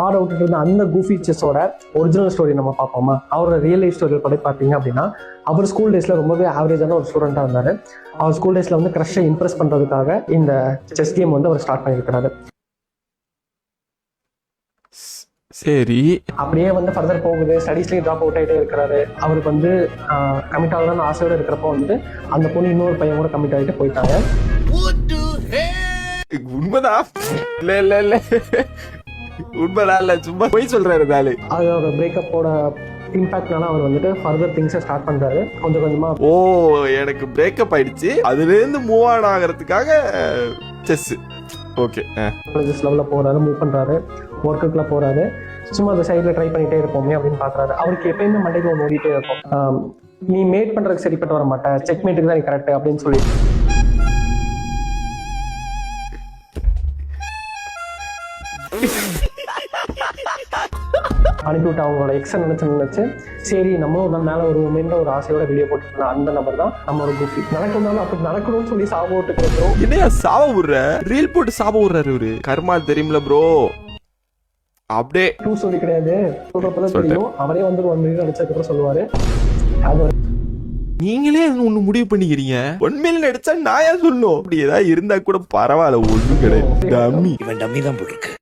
ஆட விட்டுட்டு இருந்த அந்த கூஃபி செஸ்ஸோட ஒரிஜினல் ஸ்டோரி நம்ம பார்ப்போமா? அவரோட ரியல் லைஃப் ஸ்டோரி படி பார்த்தீங்க அப்படின்னா, அவர் ஸ்கூல் டேஸ்ல ரொம்பவே ஆவரேஜான ஒரு ஸ்டூடெண்டாக இருந்தார். அவர் ஸ்கூல் டேஸ்ல வந்து க்ரஷை இம்ப்ரெஸ் பண்றதுக்காக இந்த செஸ் கேம் வந்து அவர் ஸ்டார்ட் பண்ணியிருக்கிறாரு. சரி, அப்படியே வந்து ஃபர்தர் போகுது, ஸ்டடீஸ்லேயும் ட்ராப் அவுட் ஆகிட்டே இருக்கிறாரு. அவருக்கு வந்து கமிட் ஆகலான்னு ஆசையோடு இருக்கிறப்போ வந்து அந்த பொண்ணு இன்னொரு பையன் கூட கமிட் ஆகிட்டு போயிட்டாங்க. உண்மைதான். இல்ல இல்ல இல்ல உண்மைதான், இல்ல சும்மா போய் சொல்றாரு தாலு. அதோட பிரேக்கப்போட இம்பாக்ட்னால அவர் வந்துட்டு ஃபர்தர் திங்ஸை ஸ்டார்ட் பண்றாரு கொஞ்சம் கொஞ்சமா. ஓ, எனக்கு பிரேக்கப் ஆயிடுச்சு, அதுல இருந்து மூவ் ஆன் ஆகிறதுக்காக செஸ். ஓகே, காலேஜஸ் லெவலில் போறாரு, மூவ் பண்றாரு, ஒர்க்குக்குள்ள போறாரு. சும்மா அந்த சைடில் ட்ரை பண்ணிட்டே இருப்போமே அப்படின்னு பாக்குறாரு. அவருக்கு எப்பயுமே மண்டைக்கு ஒன்று ஓடிட்டே இருக்கும், நீ மேட் பண்றதுக்கு சரிப்பட்டு வர மாட்டேன், செக் மேட்டுக்கு தான் நீ கரெக்ட் அப்படின்னு சொல்லி அனுப்பிவிட்டு அவங்களோட எக்ஸை நினைச்சு சரி நம்மளும் ஒரு நாள் மேலே வருவோமேன்ற ஒரு ஆசையோட வெளியே போட்டு அந்த நபர் தான் நம்மளோட குஃபி. நடக்கணும் அப்படி நடக்கணும்னு சொல்லி சாப விட்டு கேட்கிறோம். என்னையா சாப விடுற? ரீல் போட்டு சாப விடுறாரு இவரு. கர்மால் தெரியுமில ப்ரோ. அப்படியே டூ சொல்லி கிடையாது, சொல்றப்பதான் தெரியும். அவரே வந்து 1 மில்லியன் அடிச்சதுக்கப்புறம் சொல்லுவாரு. அது நீங்களே ஒண்ணு முடிவு பண்ணிக்கிறீங்க. 1 மில்லியன் அடிச்சா நான் ஏன் சொல்லணும்? அப்படி ஏதாவது இருந்தா கூட பரவாயில்ல, ஒண்ணும் கிடையாது. டம்மி, இவன் டம்மி தான் போட்டிருக்கு.